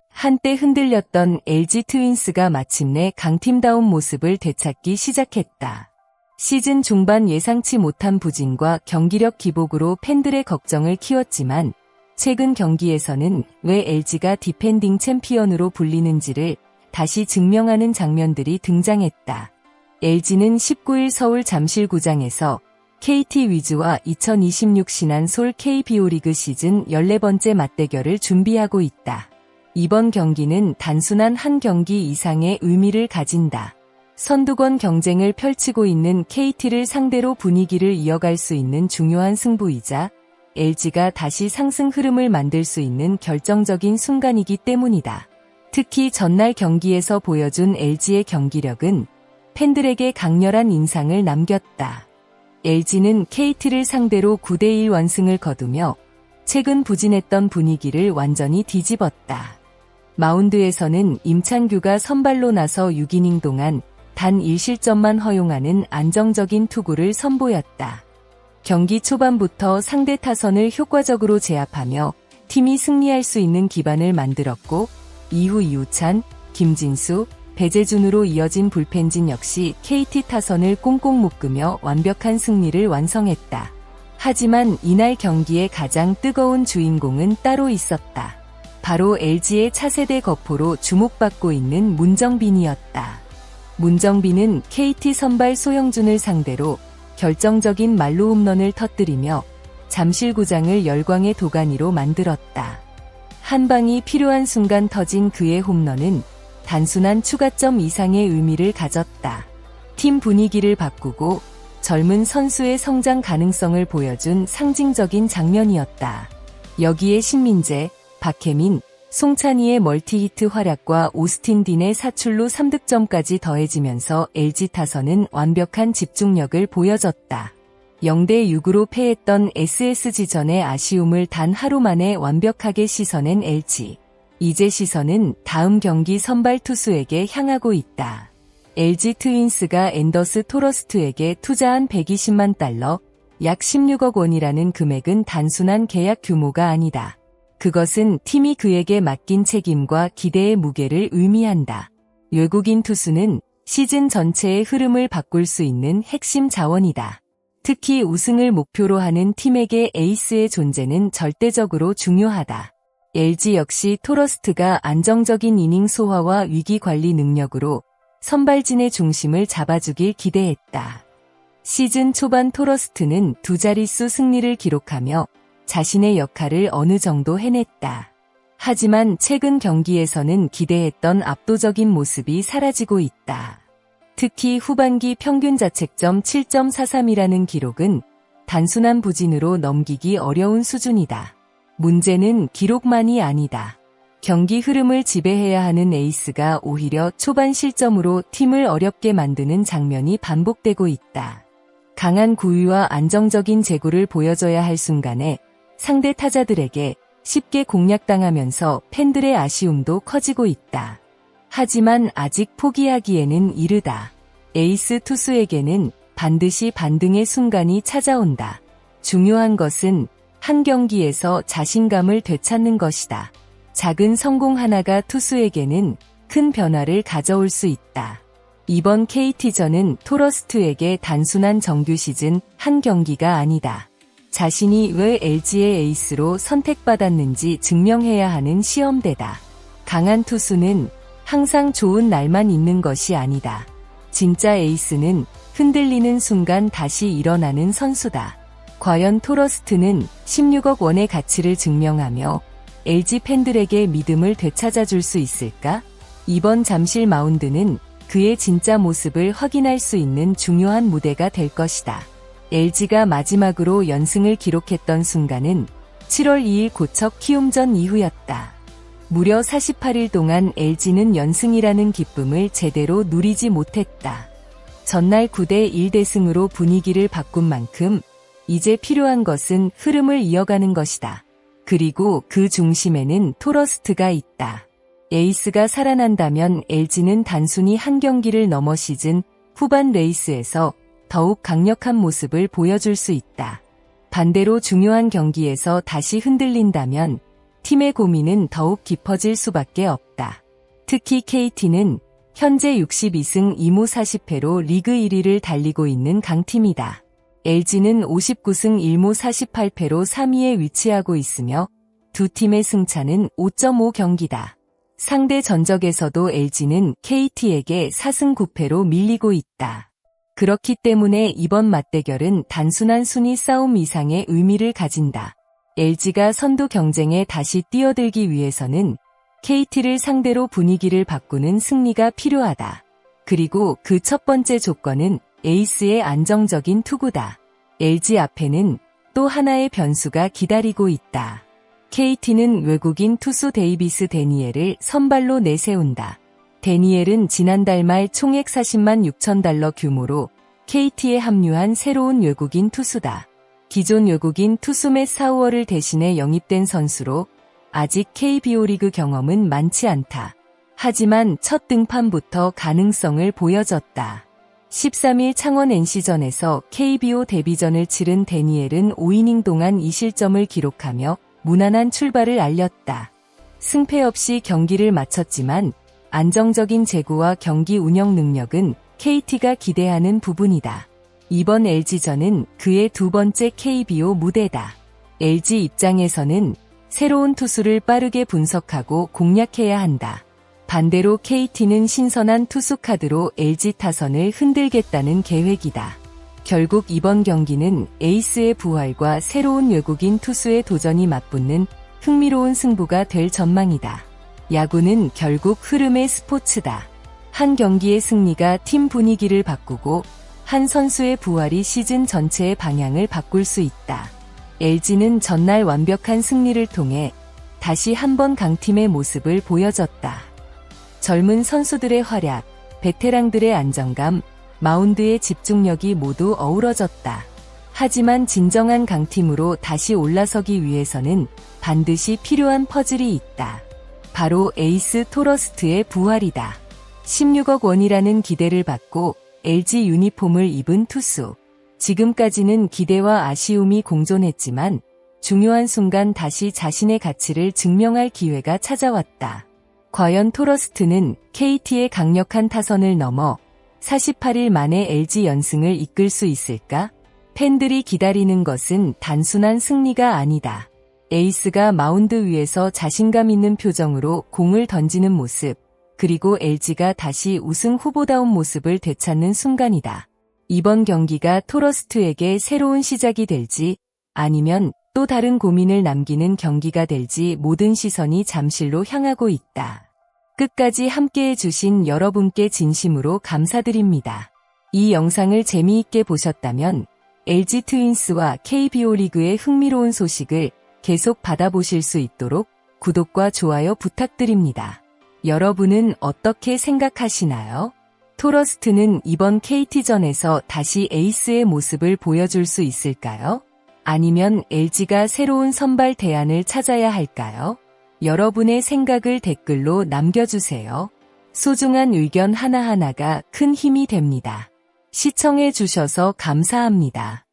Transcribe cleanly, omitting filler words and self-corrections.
한때 흔들렸던 LG 트윈스가 마침내 강팀다운 모습을 되찾기 시작했다. 시즌 중반 예상치 못한 부진과 경기력 기복으로 팬들의 걱정을 키웠지만 최근 경기에서는 왜 LG가 디펜딩 챔피언으로 불리는지를 다시 증명하는 장면들이 등장했다. LG는 19일 서울 잠실구장에서 KT 위즈와 2026 신한 솔 KBO 리그 시즌 14번째 맞대결을 준비하고 있다. 이번 경기는 단순한 한 경기 이상의 의미를 가진다. 선두권 경쟁을 펼치고 있는 KT를 상대로 분위기를 이어갈 수 있는 중요한 승부이자 LG가 다시 상승 흐름을 만들 수 있는 결정적인 순간이기 때문이다. 특히 전날 경기에서 보여준 LG의 경기력은 팬들에게 강렬한 인상을 남겼다. LG는 KT를 상대로 9대1 완승을 거두며 최근 부진했던 분위기를 완전히 뒤집었다. 마운드에서는 임창규가 선발로 나서 6이닝 동안 단 1실점만 허용하는 안정적인 투구를 선보였다. 경기 초반부터 상대 타선을 효과적으로 제압하며 팀이 승리할 수 있는 기반을 만들었고 이후 이우찬, 김진수, 배재준으로 이어진 불펜진 역시 KT 타선을 꽁꽁 묶으며 완벽한 승리를 완성했다. 하지만 이날 경기의 가장 뜨거운 주인공은 따로 있었다. 바로 LG의 차세대 거포로 주목받고 있는 문정빈이었다. 문정빈은 KT 선발 소영준을 상대로 결정적인 말로 홈런을 터뜨리며 잠실구장을 열광의 도가니로 만들었다. 한 방이 필요한 순간 터진 그의 홈런은 단순한 추가점 이상의 의미를 가졌다. 팀 분위기를 바꾸고 젊은 선수의 성장 가능성을 보여준 상징적인 장면이었다. 여기에 신민재, 박혜민, 송찬희의 멀티히트 활약과 오스틴 딘의 사출루 3득점까지 더해지면서 LG 타선은 완벽한 집중력을 보여줬다. 0대6으로 패했던 SSG전의 아쉬움을 단 하루 만에 완벽하게 씻어낸 LG. 이제 시선은 다음 경기 선발 투수에게 향하고 있다. LG 트윈스가 앤더스 토러스트에게 투자한 120만 달러, 약 16억 원이라는 금액은 단순한 계약 규모가 아니다. 그것은 팀이 그에게 맡긴 책임과 기대의 무게를 의미한다. 외국인 투수는 시즌 전체의 흐름을 바꿀 수 있는 핵심 자원이다. 특히 우승을 목표로 하는 팀에게 에이스의 존재는 절대적으로 중요하다. LG 역시 토러스트가 안정적인 이닝 소화와 위기 관리 능력으로 선발진의 중심을 잡아주길 기대했다. 시즌 초반 토러스트는 두 자릿수 승리를 기록하며 자신의 역할을 어느 정도 해냈다. 하지만 최근 경기에서는 기대했던 압도적인 모습이 사라지고 있다. 특히 후반기 평균 자책점 7.43이라는 기록은 단순한 부진으로 넘기기 어려운 수준이다. 문제는 기록만이 아니다. 경기 흐름을 지배해야 하는 에이스가 오히려 초반 실점으로 팀을 어렵게 만드는 장면이 반복되고 있다. 강한 구위와 안정적인 제구를 보여줘야 할 순간에 상대 타자들에게 쉽게 공략당하면서 팬들의 아쉬움도 커지고 있다. 하지만 아직 포기하기에는 이르다. 에이스 투수에게는 반드시 반등의 순간이 찾아온다. 중요한 것은 한 경기에서 자신감을 되찾는 것이다. 작은 성공 하나가 투수에게는 큰 변화를 가져올 수 있다. 이번 KT전은 토러스트에게 단순한 정규 시즌 한 경기가 아니다. 자신이 왜 LG의 에이스로 선택받았는지 증명해야 하는 시험대다. 강한 투수는 항상 좋은 날만 있는 것이 아니다. 진짜 에이스는 흔들리는 순간 다시 일어나는 선수다. 과연 토러스트는 16억 원의 가치를 증명하며 LG 팬들에게 믿음을 되찾아줄 수 있을까? 이번 잠실 마운드는 그의 진짜 모습을 확인할 수 있는 중요한 무대가 될 것이다. LG가 마지막으로 연승을 기록했던 순간은 7월 2일 고척 키움전 이후였다. 무려 48일 동안 LG는 연승이라는 기쁨을 제대로 누리지 못했다. 전날 9대1 대승으로 분위기를 바꾼 만큼 이제 필요한 것은 흐름을 이어가는 것이다. 그리고 그 중심에는 토러스트가 있다. 에이스가 살아난다면 LG는 단순히 한 경기를 넘어 시즌 후반 레이스에서 더욱 강력한 모습을 보여줄 수 있다. 반대로 중요한 경기에서 다시 흔들린다면 팀의 고민은 더욱 깊어질 수밖에 없다. 특히 KT는 현재 62승 2무 40패로 리그 1위를 달리고 있는 강팀이다. LG는 59승 1무 48패로 3위에 위치하고 있으며 두 팀의 승차는 5.5 경기다. 상대 전적에서도 LG는 KT에게 4승 9패로 밀리고 있다. 그렇기 때문에 이번 맞대결은 단순한 순위 싸움 이상의 의미를 가진다. LG가 선두 경쟁에 다시 뛰어들기 위해서는 KT를 상대로 분위기를 바꾸는 승리가 필요하다. 그리고 그 첫 번째 조건은 에이스의 안정적인 투구다. LG 앞에는 또 하나의 변수가 기다리고 있다. KT는 외국인 투수 데이비스 데니엘을 선발로 내세운다. 데니엘은 지난달 말 총액 40만 6천 달러 규모로 KT에 합류한 새로운 외국인 투수다. 기존 외국인 투수 맷 사우어를 대신해 영입된 선수로 아직 KBO 리그 경험은 많지 않다. 하지만 첫 등판부터 가능성을 보여줬다. 13일 창원 NC전에서 KBO 데뷔전을 치른 데니엘은 5이닝 동안 2실점을 기록하며 무난한 출발을 알렸다. 승패 없이 경기를 마쳤지만 안정적인 제구와 경기 운영 능력은 KT가 기대하는 부분이다. 이번 LG전은 그의 두 번째 KBO 무대다. LG 입장에서는 새로운 투수를 빠르게 분석하고 공략해야 한다. 반대로 KT는 신선한 투수 카드로 LG 타선을 흔들겠다는 계획이다. 결국 이번 경기는 에이스의 부활과 새로운 외국인 투수의 도전이 맞붙는 흥미로운 승부가 될 전망이다. 야구는 결국 흐름의 스포츠다. 한 경기의 승리가 팀 분위기를 바꾸고 한 선수의 부활이 시즌 전체의 방향을 바꿀 수 있다. LG는 전날 완벽한 승리를 통해 다시 한번 강팀의 모습을 보여줬다. 젊은 선수들의 활약, 베테랑들의 안정감, 마운드의 집중력이 모두 어우러졌다. 하지만 진정한 강팀으로 다시 올라서기 위해서는 반드시 필요한 퍼즐이 있다. 바로 에이스 토러스트의 부활이다. 16억 원이라는 기대를 받고 LG 유니폼을 입은 투수. 지금까지는 기대와 아쉬움이 공존했지만 중요한 순간 다시 자신의 가치를 증명할 기회가 찾아왔다. 과연 토러스트는 KT의 강력한 타선을 넘어 48일 만에 LG 연승을 이끌 수 있을까? 팬들이 기다리는 것은 단순한 승리가 아니다. 에이스가 마운드 위에서 자신감 있는 표정으로 공을 던지는 모습, 그리고 LG가 다시 우승 후보다운 모습을 되찾는 순간이다. 이번 경기가 토러스트에게 새로운 시작이 될지 아니면 또 다른 고민을 남기는 경기가 될지 모든 시선이 잠실로 향하고 있다. 끝까지 함께해 주신 여러분께 진심으로 감사드립니다. 이 영상을 재미있게 보셨다면 LG 트윈스와 KBO 리그의 흥미로운 소식을 계속 받아보실 수 있도록 구독과 좋아요 부탁드립니다. 여러분은 어떻게 생각하시나요? 토러스트는 이번 KT전에서 다시 에이스의 모습을 보여줄 수 있을까요? 아니면 LG가 새로운 선발 대안을 찾아야 할까요? 여러분의 생각을 댓글로 남겨주세요. 소중한 의견 하나하나가 큰 힘이 됩니다. 시청해 주셔서 감사합니다.